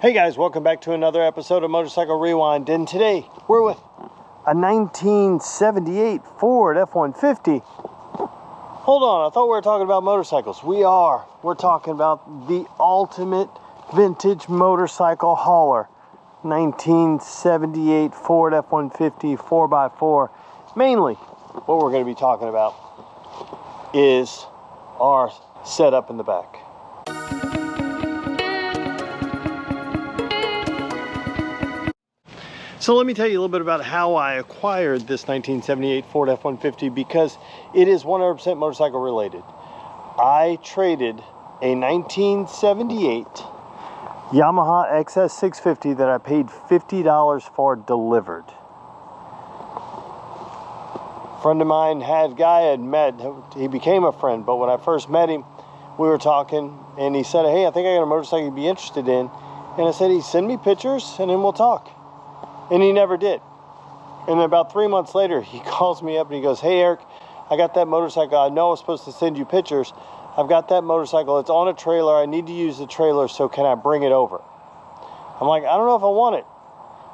Hey guys, welcome back to another episode of Motorcycle Rewind, and today we're with a 1978 Ford F-150. Hold on, I thought we were talking about motorcycles. We are. We're talking about the ultimate vintage motorcycle hauler. 1978 Ford F-150 4x4. Mainly, what we're going to be talking about is our setup in the back. So let me tell you a little bit about how I acquired this 1978 Ford F-150, because it is 100% motorcycle related. I traded a 1978 Yamaha XS650 that I paid $50 for delivered. A friend of mine had a guy I had met, he became a friend, but when I first met him, we were talking and he said, hey, I think I got a motorcycle you'd be interested in. And I said, send me pictures and then we'll talk. And he never did. And about 3 months later, he calls me up and he goes, hey Eric, I got that motorcycle. I know I was supposed to send you pictures. I've got that motorcycle. It's on a trailer. I need to use the trailer, so can I bring it over? I'm like, I don't know if I want it.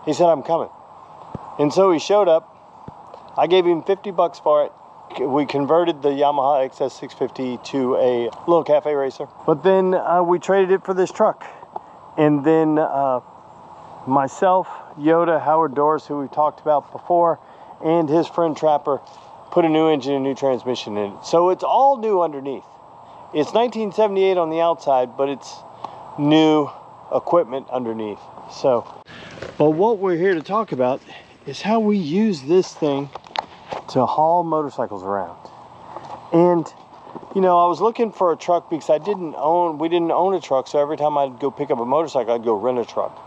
He said, I'm coming. And so he showed up. I gave him 50 bucks for it. We converted the Yamaha XS650 to a little cafe racer. But then we traded it for this truck. And then myself, Yoda, Howard Doris, who we talked about before, and his friend Trapper put a new engine and new transmission in it. So it's all new underneath. It's 1978 on the outside, but it's new equipment underneath. So, but what we're here to talk about is how we use this thing to haul motorcycles around. And you know, I was looking for a truck because we didn't own a truck, so every time I'd go pick up a motorcycle, I'd go rent a truck.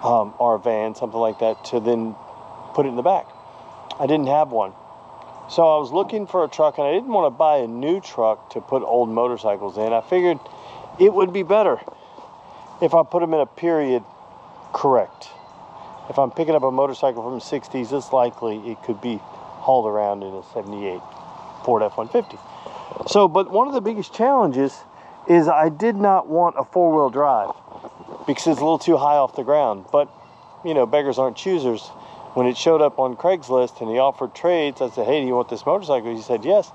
Or a van, something like that, to then put it in the back. I didn't have one. So I was looking for a truck, and I didn't want to buy a new truck to put old motorcycles in. I figured it would be better if I put them in a period correct. If I'm picking up a motorcycle from the 60s, it's likely it could be hauled around in a 78 Ford F-150. So, but one of the biggest challenges is I did not want a four-wheel drive, because it's a little too high off the ground. But, you know, beggars aren't choosers. When it showed up on Craigslist and he offered trades, I said, hey, do you want this motorcycle? He said, yes.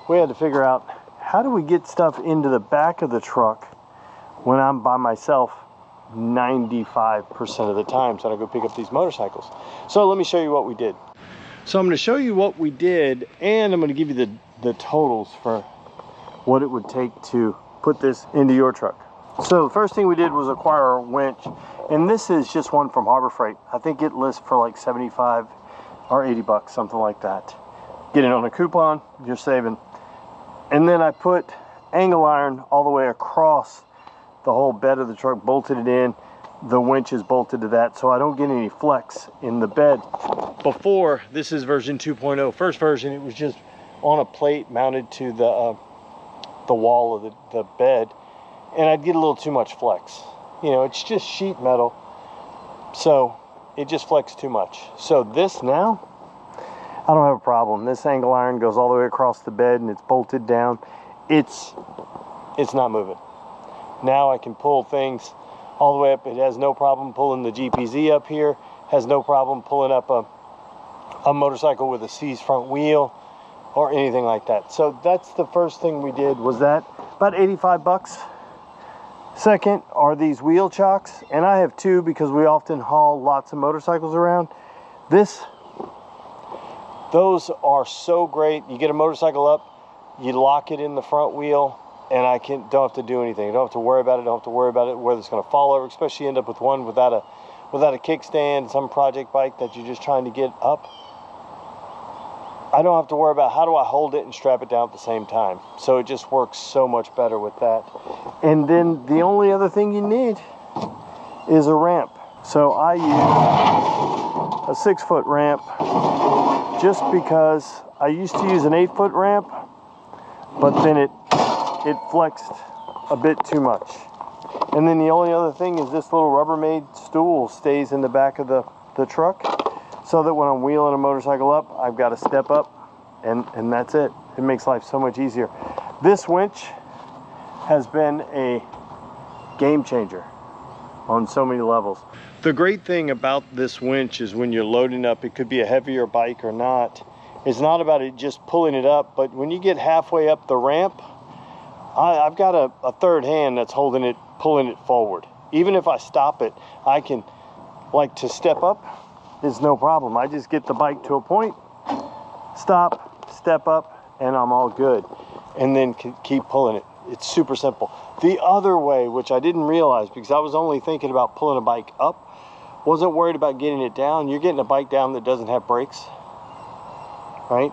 We had to figure out, how do we get stuff into the back of the truck when I'm by myself 95% of the time, so I go pick up these motorcycles? So let me show you what we did. So I'm going to show you what we did, and I'm going to give you the totals for what it would take to put this into your truck. So the first thing we did was acquire a winch, and this is just one from Harbor Freight. I think it lists for like 75 or 80 bucks, something like that. Get it on a coupon, you're saving. And then I put angle iron all the way across the whole bed of the truck, bolted it in. The winch is bolted to that, so I don't get any flex in the bed. Before, this is version 2.0. First version, it was just on a plate mounted to the wall of the bed. And I'd get a little too much flex. You know, it's just sheet metal, so it just flexed too much. So this now, I don't have a problem. This angle iron goes all the way across the bed and it's bolted down. It's not moving. Now I can pull things all the way up. It has no problem pulling the GPZ up here. Has no problem pulling up a motorcycle with a C's front wheel or anything like that. So that's the first thing we did, was that. About 85 bucks. Second are these wheel chocks, and I have two because we often haul lots of motorcycles around. Those are so great. You get a motorcycle up, you lock it in the front wheel, and don't have to do anything. Don't have to worry about it. Don't have to worry about it whether it's going to fall over, especially end up with one without a kickstand, some project bike that you're just trying to get up. I don't have to worry about how do I hold it and strap it down at the same time. So it just works so much better with that. And then the only other thing you need is a ramp. So I use a 6-foot ramp just because I used to use an 8-foot ramp, but then it flexed a bit too much. And then the only other thing is this little Rubbermaid stool stays in the back of the truck, so that when I'm wheeling a motorcycle up, I've got to step up, and that's it. It makes life so much easier. This winch has been a game changer. on so many levels. The great thing about this winch is when you're loading up, it could be a heavier bike or not. It's not about it just pulling it up, but when you get halfway up the ramp, I've got a third hand that's holding it, pulling it forward. Even if I stop it, I can, like, to step up is no problem. I just get the bike to a point, stop, step up, and I'm all good. And then keep pulling it. It's super simple. The other way, which I didn't realize because I was only thinking about pulling a bike up, wasn't worried about getting it down. You're getting a bike down that doesn't have brakes, right?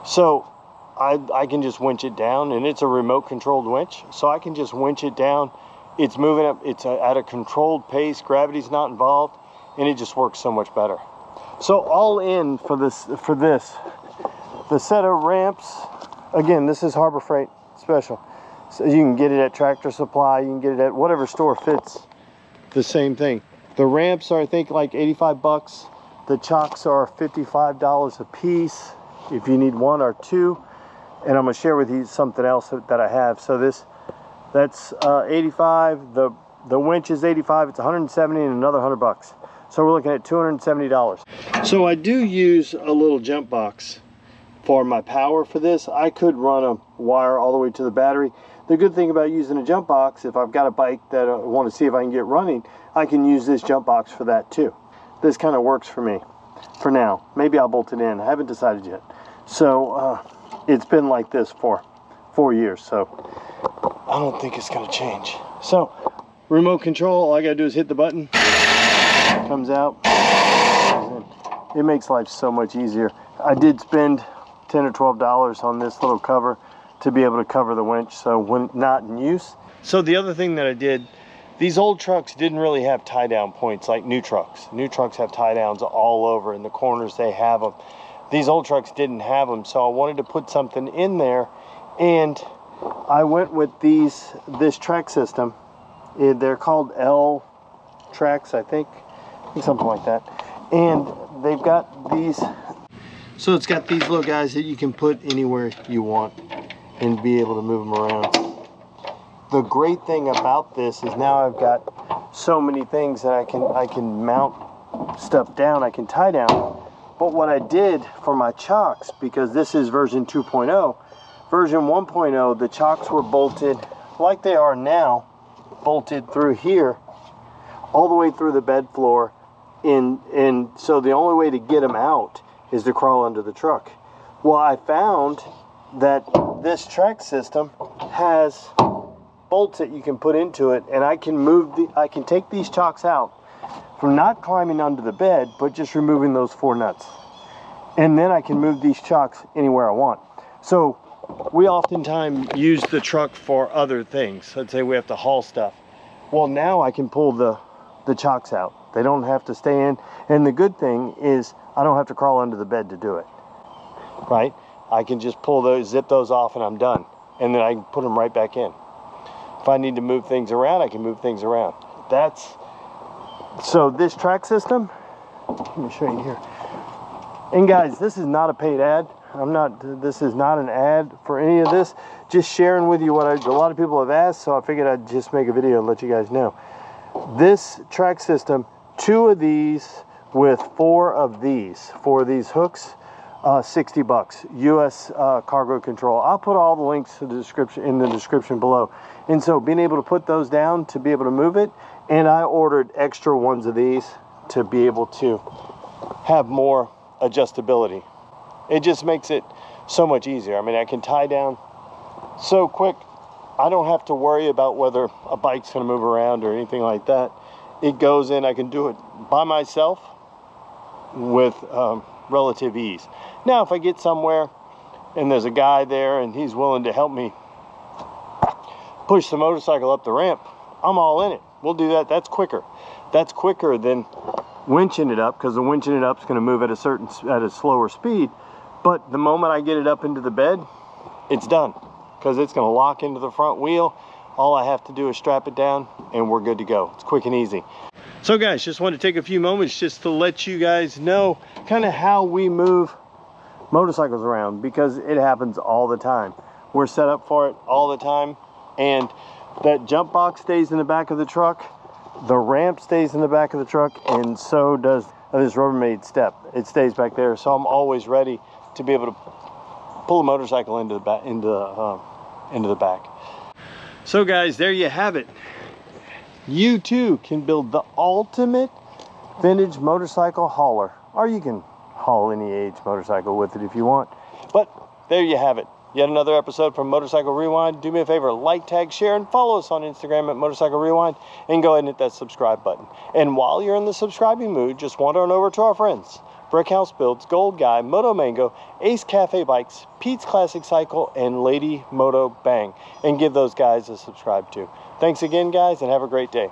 So I can just winch it down, and it's a remote controlled winch. So I can just winch it down. It's moving up, it's at a controlled pace, gravity's not involved, and it just works so much better. So all in for this, the set of ramps, again, this is Harbor Freight special. So you can get it at Tractor Supply, you can get it at whatever store fits the same thing. The ramps are, I think, like 85 bucks. The chocks are $55 a piece if you need one or two. And I'm gonna share with you something else that I have. So that's 85, the winch is 85, it's 170 and another 100 bucks. So we're looking at $270. So I do use a little jump box for my power for this. I could run a wire all the way to the battery. The good thing about using a jump box, if I've got a bike that I want to see if I can get running, I can use this jump box for that too. This kind of works for me for now. Maybe I'll bolt it in. I haven't decided yet. So it's been like this for 4 years, so I don't think it's going to change. So remote control, all I got to do is hit the button. It comes out. It makes life so much easier. I did spend $10 or $12 on this little cover to be able to cover the winch, so when not in use. So the other thing that I did, these old trucks didn't really have tie down points like new trucks. New trucks have tie downs all over in the corners, they have them. These old trucks didn't have them, so I wanted to put something in there, and I went with this track system. They're called L tracks, I think something like that. And they've got these, so it's got these little guys that you can put anywhere you want and be able to move them around. The great thing about this is now I've got so many things that I can mount stuff down, I can tie down. But what I did for my chocks, because this is version 2.0, version 1.0, the chocks were bolted like they are now, bolted through here, all the way through the bed floor. And so the only way to get them out is to crawl under the truck. Well, I found that this track system has bolts that you can put into it, and I can take these chocks out from not climbing under the bed, but just removing those 4 nuts. And then I can move these chocks anywhere I want. So we oftentimes use the truck for other things. Let's say we have to haul stuff. Well, now I can pull the chocks out. They don't have to stay in. And the good thing is I don't have to crawl under the bed to do it, right? I can just pull those, zip those off, and I'm done. And then I can put them right back in. If I need to move things around, I can move things around. So this track system, let me show you here. And guys, this is not a paid ad. This is not an ad for any of this. Just sharing with you what a lot of people have asked, so I figured I'd just make a video and let you guys know. This track system, 2 of these with 4 of these hooks, 60 bucks, US cargo control. I'll put all the links to the description in the description below. And so being able to put those down to be able to move it, and I ordered extra ones of these to be able to have more adjustability. It just makes it so much easier. I mean, I can tie down so quick. I don't have to worry about whether a bike's going to move around or anything like that. It goes in, I can do it by myself with relative ease. Now, if I get somewhere and there's a guy there and he's willing to help me push the motorcycle up the ramp, I'm all in it. We'll do that. That's quicker. That's quicker than winching it up, because the winching it up is going to move at a slower speed. But the moment I get it up into the bed, it's done, because it's going to lock into the front wheel. All I have to do is strap it down and we're good to go. It's quick and easy. So guys, just want to take a few moments just to let you guys know kind of how we move motorcycles around, because it happens all the time. We're set up for it all the time, and that jump box stays in the back of the truck. The ramp stays in the back of the truck, and so does this Rubbermaid step. It stays back there, so I'm always ready to be able to pull a motorcycle into the back. So guys, there you have it. You too can build the ultimate vintage motorcycle hauler, or you can haul any age motorcycle with it if you want. But there you have it. Yet another episode from Motorcycle Rewind. Do me a favor, like, tag, share, and follow us on Instagram at Motorcycle Rewind, and go ahead and hit that subscribe button. And while you're in the subscribing mood, just wander on over to our friends, Brickhouse Builds, Gold Guy, Moto Mango, Ace Cafe Bikes, Pete's Classic Cycle, and Lady Moto Bang, and give those guys a subscribe too. Thanks again, guys, and have a great day.